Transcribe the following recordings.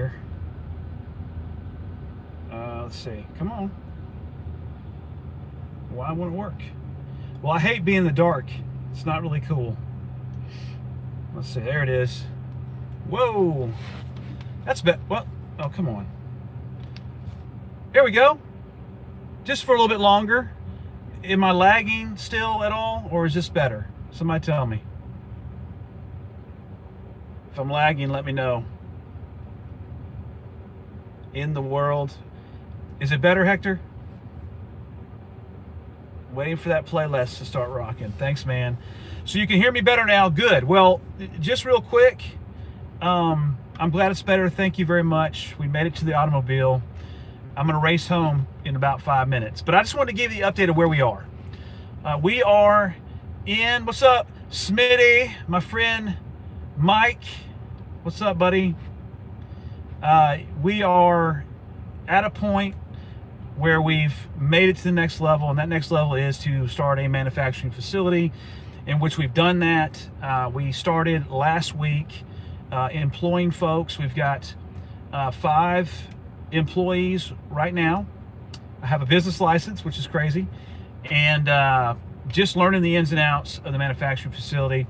here. Let's see. Come on. Why won't it work? Well, I hate being in the dark. It's not really cool. Let's see. There it is. Whoa. That's better. Well, oh, come on. There we go. Just for a little bit longer. Am I lagging still at all, or is this better? Somebody tell me. If I'm lagging, let me know. In the world. Is it better, Hector? Waiting for that playlist to start rocking. Thanks, man. So you can hear me better now. Good. Well, just real quick, I'm glad it's better. Thank you very much. We made it to the automobile. I'm going to race home in about 5 minutes. But I just wanted to give you the update of where we are. We are in, what's up, Smitty, my friend Mike. What's up, buddy? We are at a point where we've made it to the next level, and that next level is to start a manufacturing facility, in which we've done that. We started last week employing folks. We've got 5 employees right now. I have a business license, which is crazy, and just learning the ins and outs of the manufacturing facility.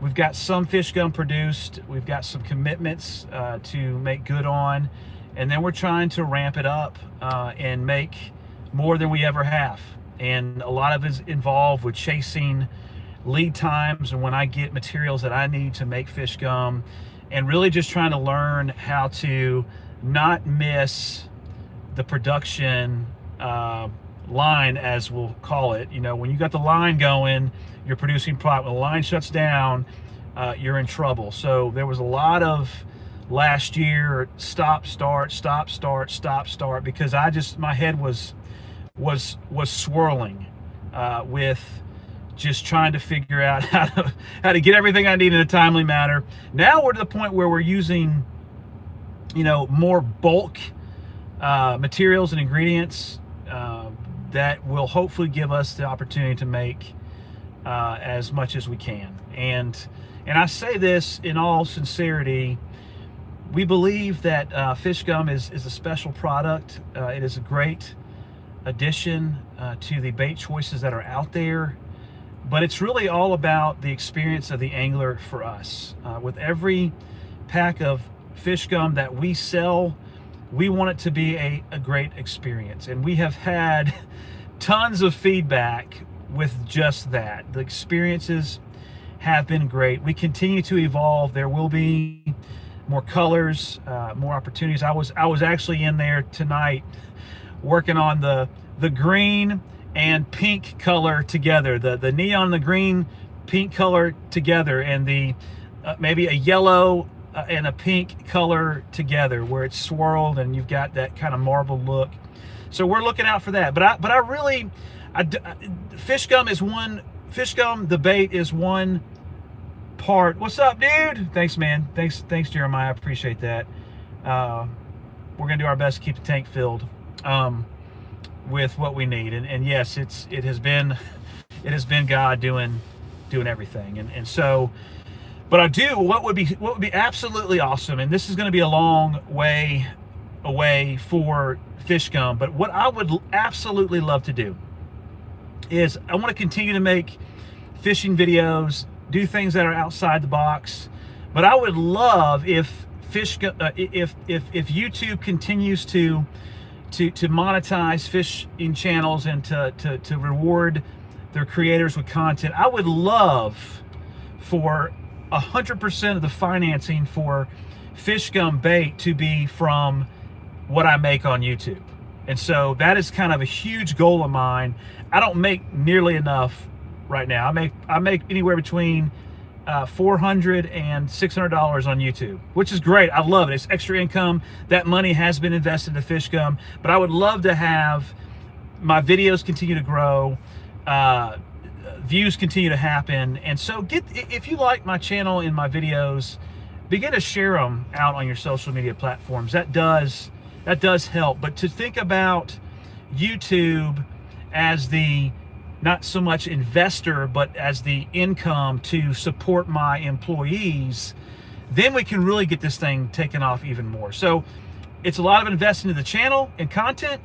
We've got some FishGum produced. We've got some commitments to make good on, and then we're trying to ramp it up and make more than we ever have. And a lot of it is involved with chasing lead times and when I get materials that I need to make FishGum, and really just trying to learn how to not miss the production line, as we'll call it. You know, when you got the line going, you're producing product. When the line shuts down, you're in trouble. So there was a lot of last year stop start because I just, my head was swirling with just trying to figure out how to get everything I need in a timely manner. Now we're to the point where we're using, you know, more bulk materials and ingredients that will hopefully give us the opportunity to make as much as we can. And I say this in all sincerity. We believe that FishGum is a special product. It is a great addition to the bait choices that are out there. But it's really all about the experience of the angler for us. With every pack of FishGum that we sell, we want it to be a great experience. And we have had tons of feedback with just that. The experiences have been great. We continue to evolve. There will be more colors, more opportunities. I was actually in there tonight working on the green and pink color together, the neon and the green pink color together, and the maybe a yellow and a pink color together, where it's swirled and you've got that kind of marble look. So we're looking out for that. But I really, FishGum is one. FishGum, the bait, is one part. What's up, dude? Thanks, man. Thanks, Jeremiah. I appreciate that. We're gonna do our best to keep the tank filled with what we need. And yes, it has been God doing everything. And so. But what would be absolutely awesome, and this is going to be a long way away for FishGum, but what I would absolutely love to do is I want to continue to make fishing videos, do things that are outside the box. But I would love if FishGum, if YouTube continues to monetize fishing channels and to reward their creators with content. I would love for 100% of the financing for FishGum bait to be from what I make on YouTube. And so that is kind of a huge goal of mine. I don't make nearly enough right now. I make anywhere between $400 and $600 on YouTube, which is great. I love it. It's extra income. That money has been invested into FishGum, but I would love to have my videos continue to grow, views continue to happen. And so if you like my channel and my videos, begin to share them out on your social media platforms. That does help. But to think about YouTube as the, not so much investor, but as the income to support my employees, then we can really get this thing taken off even more. So it's a lot of investing in the channel and content,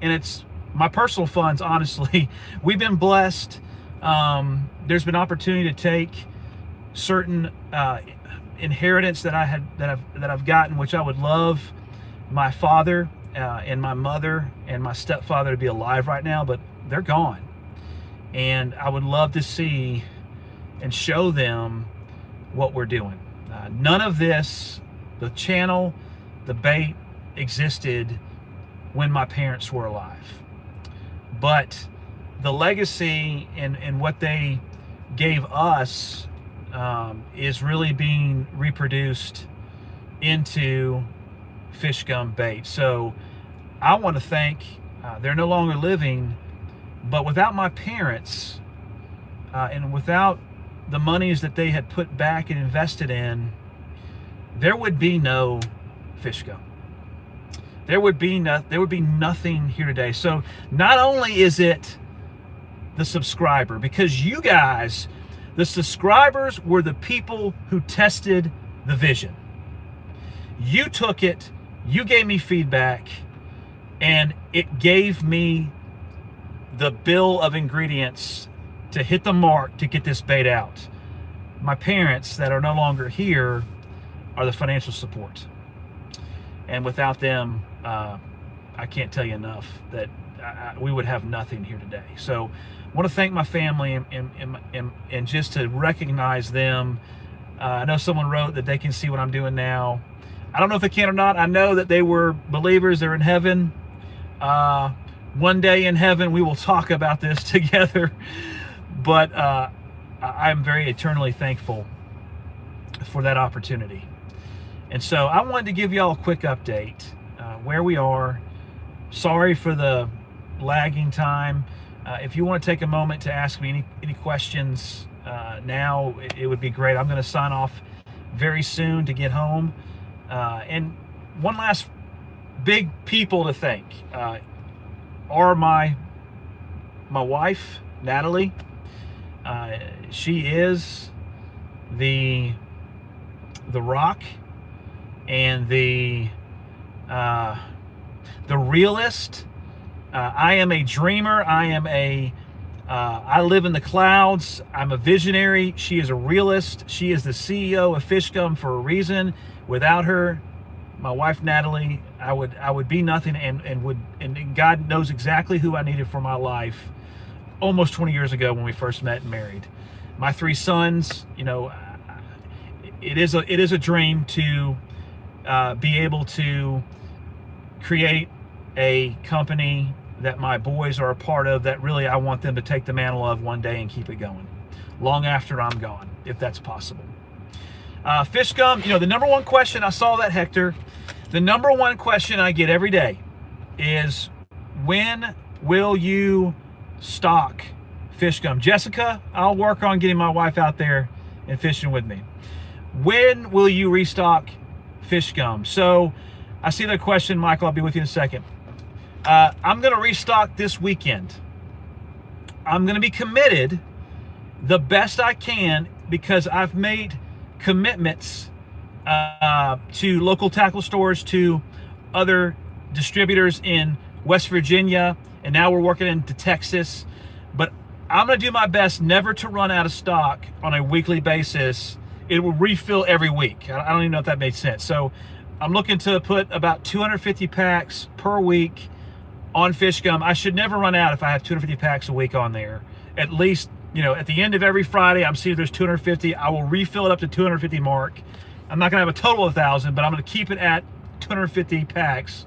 and it's my personal funds, honestly. We've been blessed. There's been opportunity to take certain inheritance that I've gotten, which I would love my father and my mother and my stepfather to be alive right now, but they're gone. And I would love to see and show them what we're doing. None of this, the channel, the bait, existed when my parents were alive. But the legacy and what they gave us is really being reproduced into FishGum bait. So I want to thank, they're no longer living, but without my parents and without the monies that they had put back and invested in, there would be no FishGum. There would be nothing here today. So not only is it the subscriber, because you guys, the subscribers, were the people who tested the vision. You took it, you gave me feedback, and it gave me the bill of ingredients to hit the mark to get this bait out. My parents that are no longer here are the financial support. And without them, I can't tell you enough that we would have nothing here today. So I want to thank my family and just to recognize them. I know someone wrote that they can see what I'm doing now. I don't know if they can or not. I know that they were believers. They're in heaven. One day in heaven, we will talk about this together. But I'm very eternally thankful for that opportunity. And so I wanted to give y'all a quick update where we are. Sorry for the lagging time. If you want to take a moment to ask me any questions now, it would be great. I'm going to sign off very soon to get home. And one last big people to thank are my wife, Natalie. She is the rock and the realist. I am a dreamer. I live in the clouds. I'm a visionary. She is a realist. She is the CEO of FishGum for a reason. Without her, my wife Natalie, I would be nothing, and God knows exactly who I needed for my life almost 20 years ago when we first met and married. My 3 sons, you know, it is a dream to be able to create a company that my boys are a part of, that really I want them to take the mantle of one day and keep it going long after I'm gone, if that's possible. FishGum, you know, the number one question, I saw that, Hector, the number one question I get every day is, when will you stock FishGum? Jessica, I'll work on getting my wife out there and fishing with me. When will you restock FishGum? So I see that question, Michael. I'll be with you in a second. I'm going to restock this weekend. I'm going to be committed the best I can, because I've made commitments to local tackle stores, to other distributors in West Virginia, and now we're working into Texas. But I'm going to do my best never to run out of stock on a weekly basis. It will refill every week. I don't even know if that made sense. So I'm looking to put about 250 packs per week on FishGum. I should never run out if I have 250 packs a week on there. At least, you know, at the end of every Friday, I'm seeing there's 250. I will refill it up to 250 mark. I'm not going to have a total of 1,000, but I'm going to keep it at 250 packs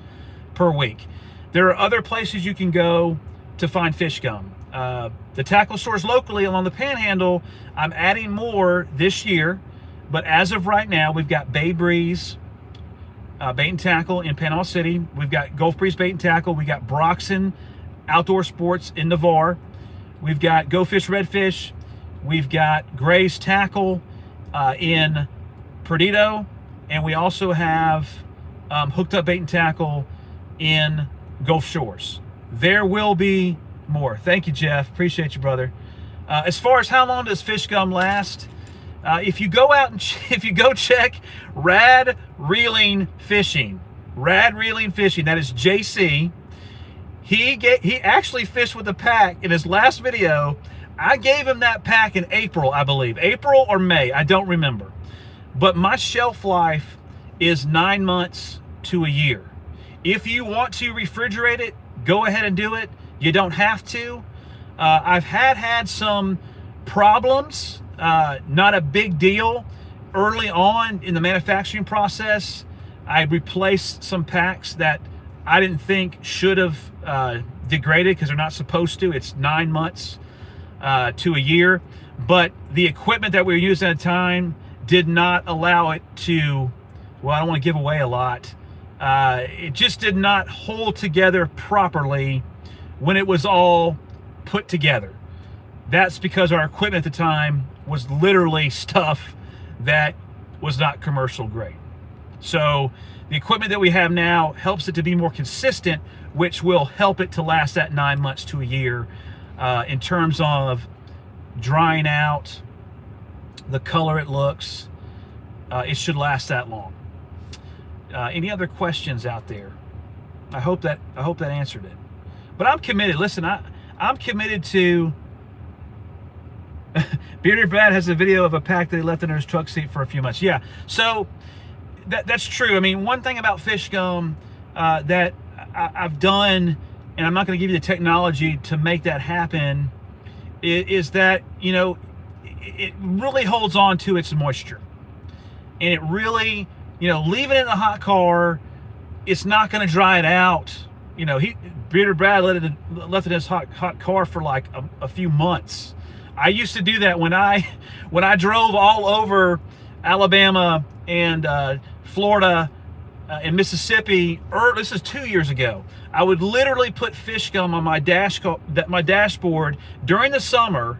per week. There are other places you can go to find FishGum. The tackle stores locally along the Panhandle, I'm adding more this year, but as of right now, we've got Bay Breeze Bait and Tackle in Panama City. We've got Gulf Breeze Bait and Tackle. We got Broxton Outdoor Sports in Navarre. We've got Go Fish Redfish. We've got Gray's Tackle in Perdido, and we also have Hooked Up Bait and Tackle in Gulf Shores. There will be more. Thank you, Jeff. Appreciate you, brother. As far as how long does FishGum last, If you go out and if you go check Rad Reeling Fishing, Rad Reeling Fishing, that is JC. He actually fished with a pack in his last video. I gave him that pack in April, I believe. April or May, I don't remember. But my shelf life is 9 months to a year. If you want to refrigerate it, go ahead and do it. You don't have to. I've had some problems, not a big deal. Early on in the manufacturing process, I replaced some packs that I didn't think should have degraded because they're not supposed to. It's 9 months to a year. But the equipment that we were using at the time did not allow it to, well, I don't want to give away a lot. It just did not hold together properly when it was all put together. That's because our equipment at the time was literally stuff that was not commercial grade. So the equipment that we have now helps it to be more consistent, which will help it to last that 9 months to a year in terms of drying out, the color it looks. It should last that long. Any other questions out there? I hope that answered it. But I'm committed. Listen, I'm committed to. Bearded Brad has a video of a pack that he left under his truck seat for a few months. Yeah, so that's true. I mean, one thing about FishGum that I've done, and I'm not going to give you the technology to make that happen, is that, you know, it really holds on to its moisture. And it really, you know, leaving it in the hot car, it's not going to dry it out. You know, Bearded Brad left it in his hot car for like a few months. I used to do that when I drove all over Alabama and Florida and Mississippi. This is 2 years ago. I would literally put FishGum on my dashboard during the summer,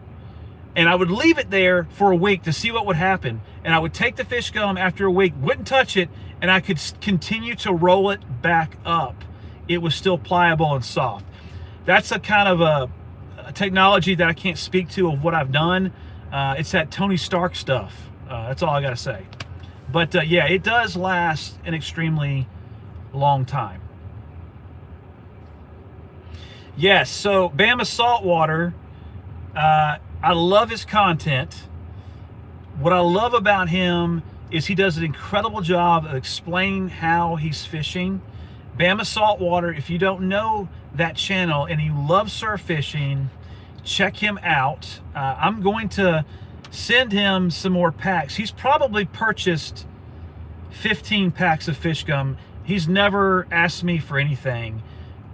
and I would leave it there for a week to see what would happen. And I would take the FishGum after a week, wouldn't touch it, and I could continue to roll it back up. It was still pliable and soft. That's a kind of a technology that I can't speak to of what I've done. It's that Tony Stark stuff. That's all I got to say. But yeah, it does last an extremely long time. Yes, so Bama Saltwater, I love his content. What I love about him is he does an incredible job of explaining how he's fishing. Bama Saltwater, if you don't know that channel and you love surf fishing, check him out. I'm going to send him some more packs. He's probably purchased 15 packs of FishGum. He's never asked me for anything.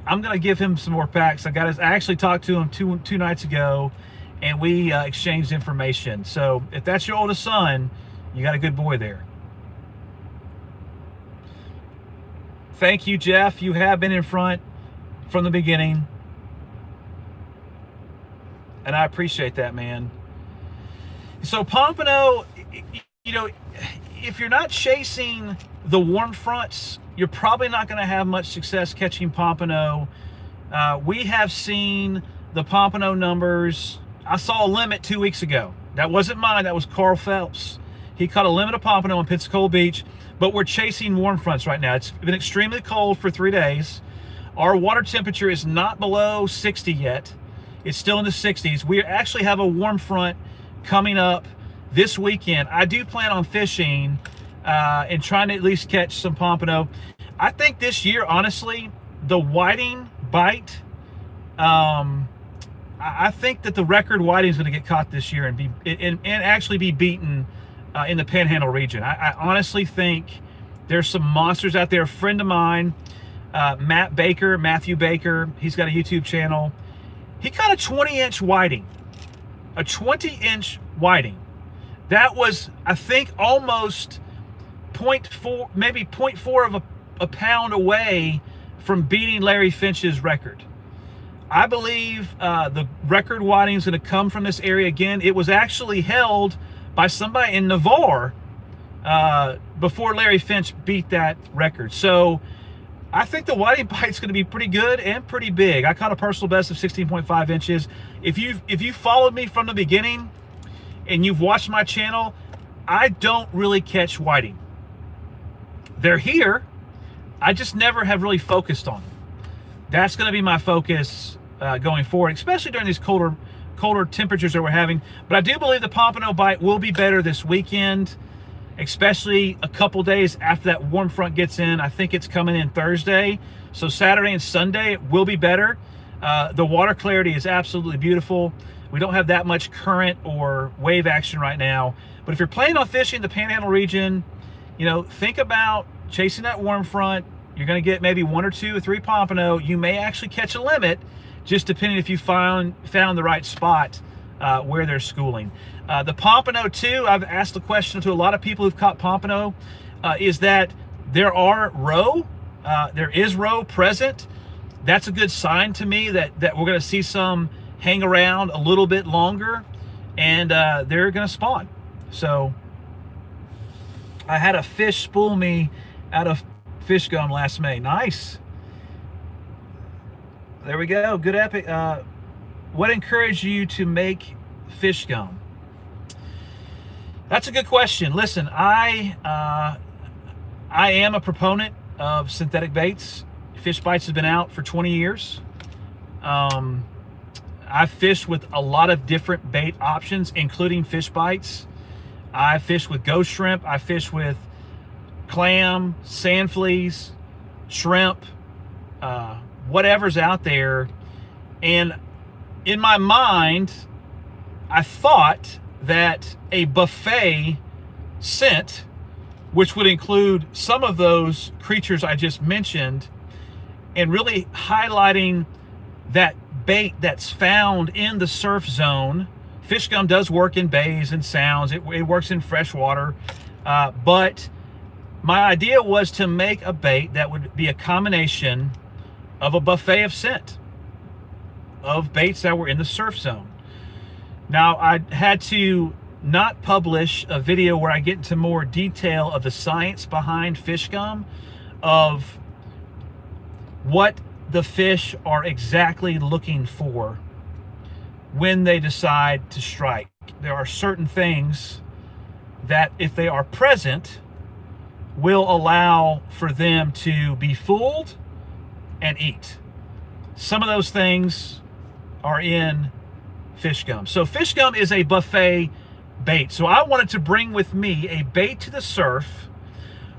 I'm going to give him some more packs. I actually talked to him two nights ago, and we exchanged information. So if that's your oldest son, you got a good boy there. Thank you, Jeff. You have been in front from the beginning, and I appreciate that, man. So Pompano, you know, if you're not chasing the warm fronts, you're probably not going to have much success catching Pompano. We have seen the Pompano numbers. I saw a limit 2 weeks ago. That wasn't mine. That was Carl Phelps. He caught a limit of Pompano on Pensacola Beach, but we're chasing warm fronts right now. It's been extremely cold for 3 days. Our water temperature is not below 60 yet. It's still in the 60s. We actually have a warm front coming up this weekend. I do plan on fishing and trying to at least catch some Pompano. I think this year, honestly, the whiting bite, I think that the record whiting is going to get caught this year and actually be beaten in the Panhandle region. I honestly think there's some monsters out there. A friend of mine, Matthew Baker, he's got a YouTube channel. He caught a 20-inch whiting. A 20-inch whiting. That was, I think, almost 0.4, maybe 0.4 of a pound away from beating Larry Finch's record. I believe the record whiting is going to come from this area again. It was actually held by somebody in Navarre before Larry Finch beat that record. So I think the whiting bite's going to be pretty good and pretty big. I caught a personal best of 16.5 inches. If you followed me from the beginning and you've watched my channel, I don't really catch whiting. They're here. I just never have really focused on them. That's going to be my focus going forward, especially during these colder temperatures that we're having. But I do believe the Pompano bite will be better this weekend, especially a couple days after that warm front gets in. I think it's coming in Thursday. So Saturday and Sunday, it will be better. The water clarity is absolutely beautiful. We don't have that much current or wave action right now. But if you're planning on fishing the Panhandle region, you know, think about chasing that warm front. You're going to get maybe 1 or 2 or 3 pompano. You may actually catch a limit, just depending if you found the right spot where they're schooling. The pompano too, I've asked the question to a lot of people who've caught pompano, is that there is roe present. That's a good sign to me that we're going to see some hang around a little bit longer, and they're going to spawn. So I had a fish spool me out of FishGum last May. Nice. There we go. Good epic. What encouraged you to make FishGum? That's a good question. Listen, I am a proponent of synthetic baits. Fish Bites has been out for 20 years. I've fished with a lot of different bait options, including Fish Bites. I fished with ghost shrimp. I fished with clam, sand fleas, shrimp, whatever's out there. And in my mind, I thought that a buffet scent, which would include some of those creatures I just mentioned, and really highlighting that bait that's found in the surf zone. FishGum does work in bays and sounds. It works in freshwater. But my idea was to make a bait that would be a combination of a buffet of scent of baits that were in the surf zone. Now, I had to not publish a video where I get into more detail of the science behind FishGum, of what the fish are exactly looking for when they decide to strike. There are certain things that, if they are present, will allow for them to be fooled and eat. Some of those things are in FishGum. So FishGum is a buffet bait. So I wanted to bring with me a bait to the surf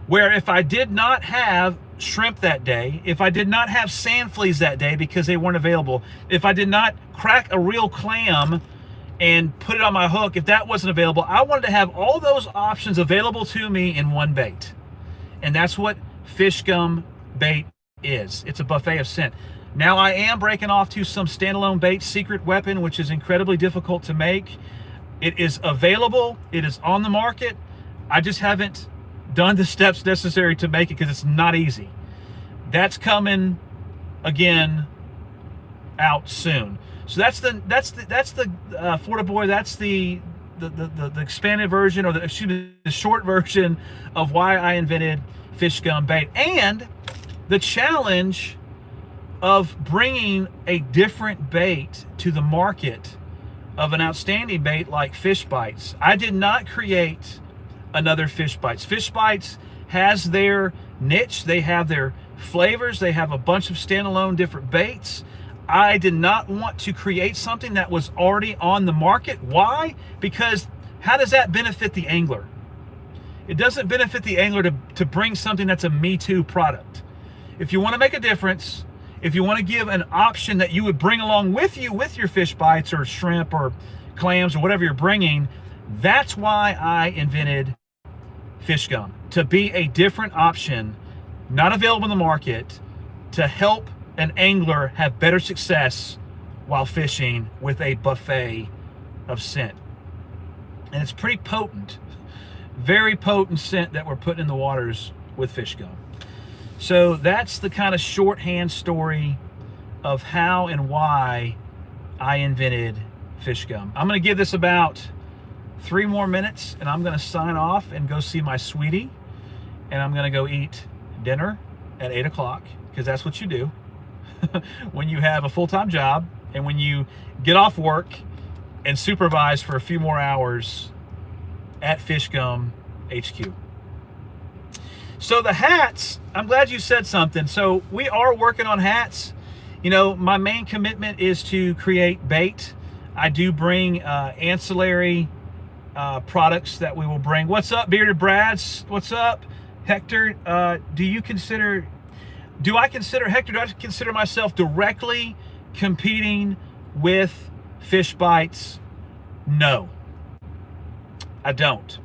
where, if I did not have shrimp that day, if I did not have sand fleas that day because they weren't available, if I did not crack a real clam and put it on my hook, if that wasn't available, I wanted to have all those options available to me in one bait. And that's what FishGum bait is. It's a buffet of scent. Now, I am breaking off to some standalone bait, Secret Weapon, which is incredibly difficult to make. It is available. It is on the market. I just haven't done the steps necessary to make it because it's not easy. That's coming again out soon. So that's the Florida Boy. That's the expanded version, or the short version of why I invented FishGum bait, and the challenge of bringing a different bait to the market of an outstanding bait like Fish Bites. I did not create another Fish Bites. Fish Bites has their niche. They have their flavors. They have a bunch of standalone different baits. I did not want to create something that was already on the market. Why? Because how does that benefit the angler? It doesn't benefit the angler to bring something that's a Me Too product. If you want to make a difference, if you want to give an option that you would bring along with you with your Fish Bites or shrimp or clams or whatever you're bringing, that's why I invented FishGum, to be a different option, not available in the market, to help an angler have better success while fishing with a buffet of scent. And it's pretty potent, very potent scent that we're putting in the waters with FishGum. So that's the kind of shorthand story of how and why I invented FishGum. I'm going to give this about 3 more minutes, and I'm going to sign off and go see my sweetie, and I'm going to go eat dinner at 8 o'clock, because that's what you do when you have a full-time job and when you get off work and supervise for a few more hours at FishGum HQ. So the hats, I'm glad you said something. So we are working on hats. You know, my main commitment is to create bait. I do bring ancillary products that we will bring. What's up, Bearded Brads? What's up, Hector? Do I consider myself directly competing with Fish Bites? No, I don't.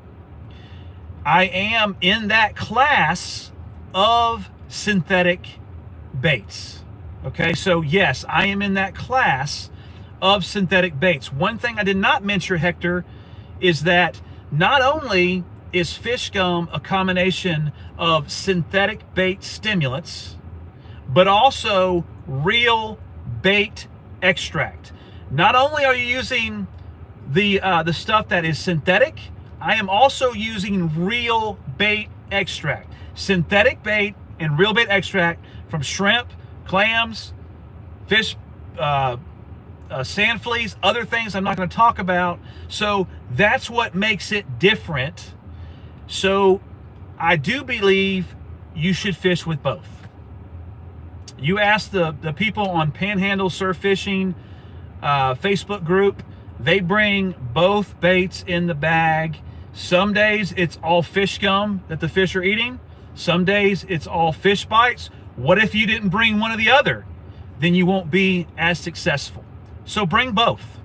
I am in that class of synthetic baits. Okay, so yes, I am in that class of synthetic baits. One thing I did not mention, Hector, is that not only is FishGum a combination of synthetic bait stimulants, but also real bait extract. Not only are you using the stuff that is synthetic, I am also using real bait extract. Synthetic bait and real bait extract from shrimp, clams, fish, sand fleas, other things I'm not going to talk about. So that's what makes it different. So I do believe you should fish with both. You ask the people on Panhandle Surf Fishing Facebook group, they bring both baits in the bag. Some days it's all FishGum that the fish are eating. Some days it's all Fish Bites. What if you didn't bring one or the other? Then you won't be as successful. So bring both.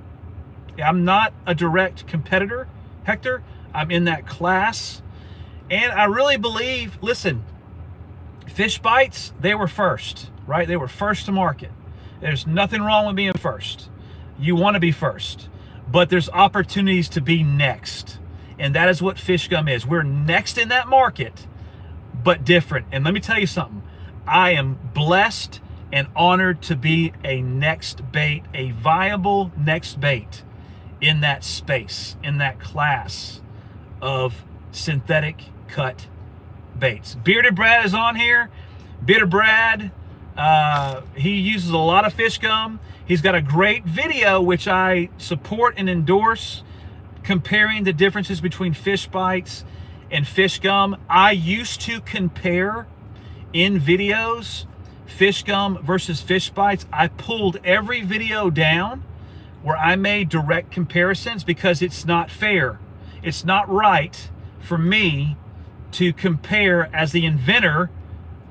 I'm not a direct competitor, Hector. I'm in that class. And I really believe, listen, Fish Bites, they were first, right? They were first to market. There's nothing wrong with being first. You want to be first. But there's opportunities to be next. And that is what FishGum is. We're next in that market, but different. And let me tell you something. I am blessed and honored to be a next bait, a viable next bait in that space, in that class of synthetic cut baits. Bearded Brad is on here. Bearded Brad, he uses a lot of FishGum. He's got a great video, which I support and endorse, comparing the differences between Fish Bites and FishGum. I used to compare in videos FishGum versus Fish Bites. I pulled every video down where I made direct comparisons because it's not fair. It's not right for me to compare as the inventor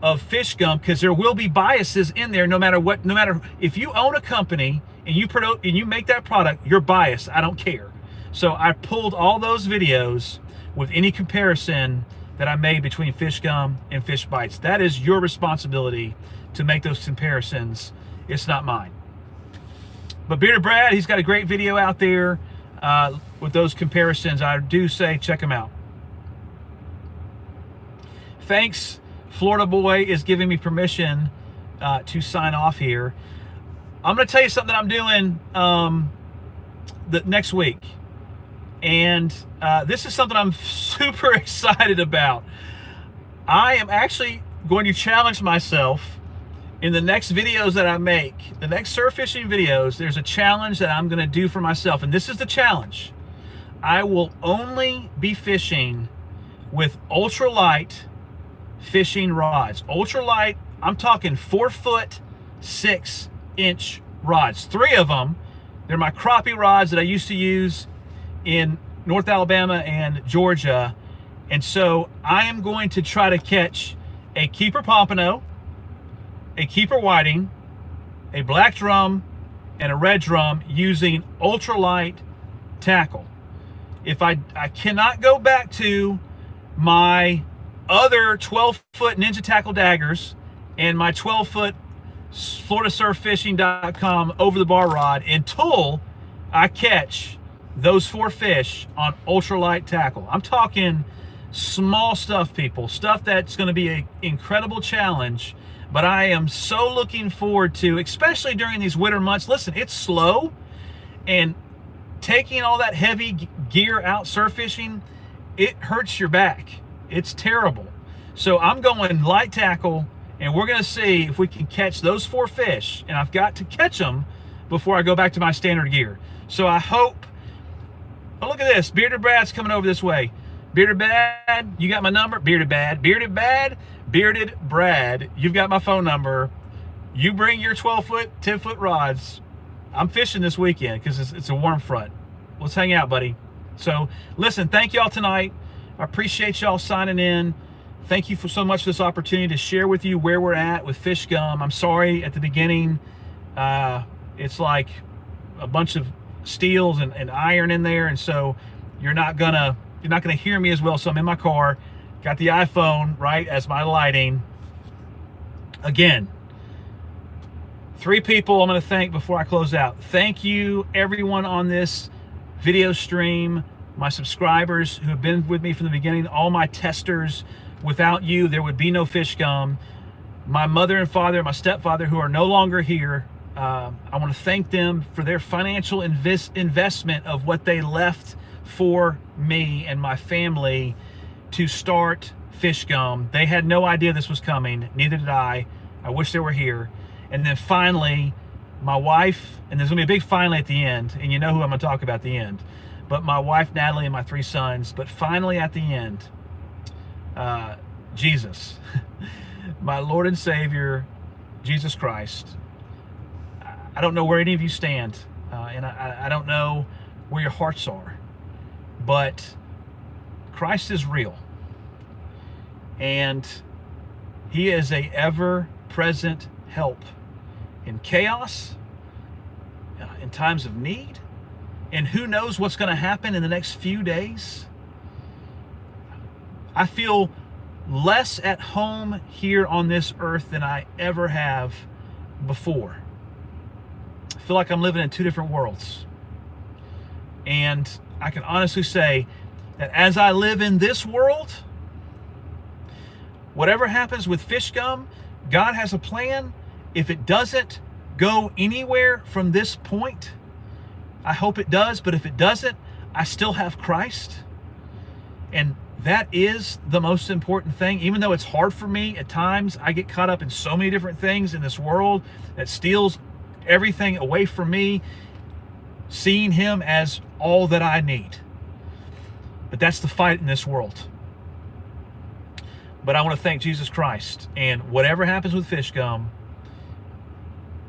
of FishGum, because there will be biases in there no matter what. No matter if you own a company and you make that product, you're biased. I don't care. So I pulled all those videos with any comparison that I made between FishGum and Fish Bites. That is your responsibility to make those comparisons. It's not mine. But Bearded Brad, he's got a great video out there with those comparisons. I do say check him out. Thanks. Florida Boy is giving me permission to sign off here. I'm going to tell you something I'm doing the next week. And this is something I'm super excited about. I am actually going to challenge myself in the next videos that I make, the next surf fishing videos. There's a challenge that I'm going to do for myself. And this is the challenge. I will only be fishing with ultralight fishing rods. Ultralight, I'm talking 4-foot, 6-inch rods. 3 of them, they're my crappie rods that I used to use in North Alabama and Georgia. And so I am going to try to catch a keeper pompano, a keeper whiting, a black drum, and a red drum using ultralight tackle. If I cannot go back to my other 12-foot Ninja Tackle daggers and my 12-foot FloridaSurfFishing.com over-the-bar rod until I catch those 4 fish on ultralight tackle. I'm talking small stuff, people. Stuff that's going to be an incredible challenge, but I am so looking forward to, especially during these winter months. Listen, it's slow, and taking all that heavy gear out surf fishing, it hurts your back. It's terrible. So I'm going light tackle, and we're going to see if we can catch those 4 fish, and I've got to catch them before I go back to my standard gear. So I hope Oh, look at this. Bearded Brad's coming over this way. Bearded Brad, you got my number? Bearded Brad. Bearded Brad. Bearded Brad, you've got my phone number. You bring your 12-foot, 10-foot rods. I'm fishing this weekend because it's a warm front. Let's hang out, buddy. So, listen, thank y'all tonight. I appreciate y'all signing in. Thank you for so much for this opportunity to share with you where we're at with FishGum. I'm sorry at the beginning. It's like a bunch of steels and iron in there, and so you're not gonna hear me as well. So I'm in my car, got the iPhone right as my lighting. Again, 3 people I'm going to thank before I close out. Thank you everyone on this video stream, my subscribers who have been with me from the beginning, all my testers. Without you, there would be no FishGum. My mother and father, my stepfather, who are no longer here, I want to thank them for their financial investment of what they left for me and my family to start FishGum. They had no idea this was coming. Neither did I. I wish they were here. And then finally, my wife, and there's going to be a big finally at the end, and you know who I'm going to talk about at the end, but my wife, Natalie, and my 3 sons. But finally at the end, Jesus, my Lord and Savior, Jesus Christ. I don't know where any of you stand, and I don't know where your hearts are, but Christ is real, and he is a ever-present help in chaos, in times of need, and who knows what's going to happen in the next few days. I feel less at home here on this earth than I ever have before. I feel like I'm living in 2 different worlds. And I can honestly say that as I live in this world, whatever happens with FishGum, God has a plan. If it doesn't go anywhere from this point, I hope it does, but if it doesn't, I still have Christ. And that is the most important thing. Even though it's hard for me at times, I get caught up in so many different things in this world that steals everything away from me, seeing him as all that I need. But that's the fight in this world. But I want to thank Jesus Christ, and whatever happens with FishGum,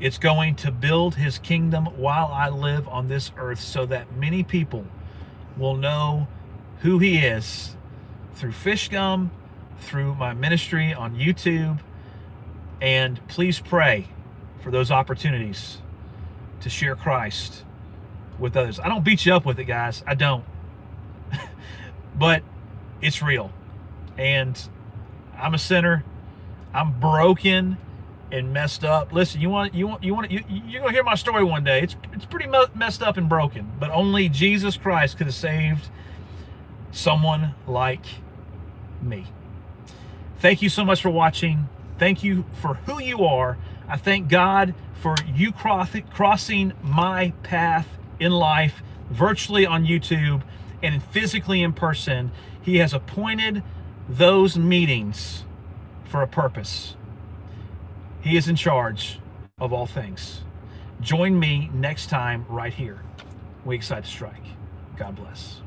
it's going to build his kingdom while I live on this earth, so that many people will know who he is through FishGum, through my ministry on YouTube. And please pray for those opportunities to share Christ with others. I don't beat you up with it, guys. I don't. But it's real. And I'm a sinner. I'm broken and messed up. Listen, you're gonna hear my story one day. It's pretty messed up and broken, but only Jesus Christ could have saved someone like me. Thank you so much for watching. Thank you for who you are. I thank God for you crossing my path in life, virtually on YouTube and physically in person. He has appointed those meetings for a purpose. He is in charge of all things. Join me next time right here. We Excited to Strike. God bless.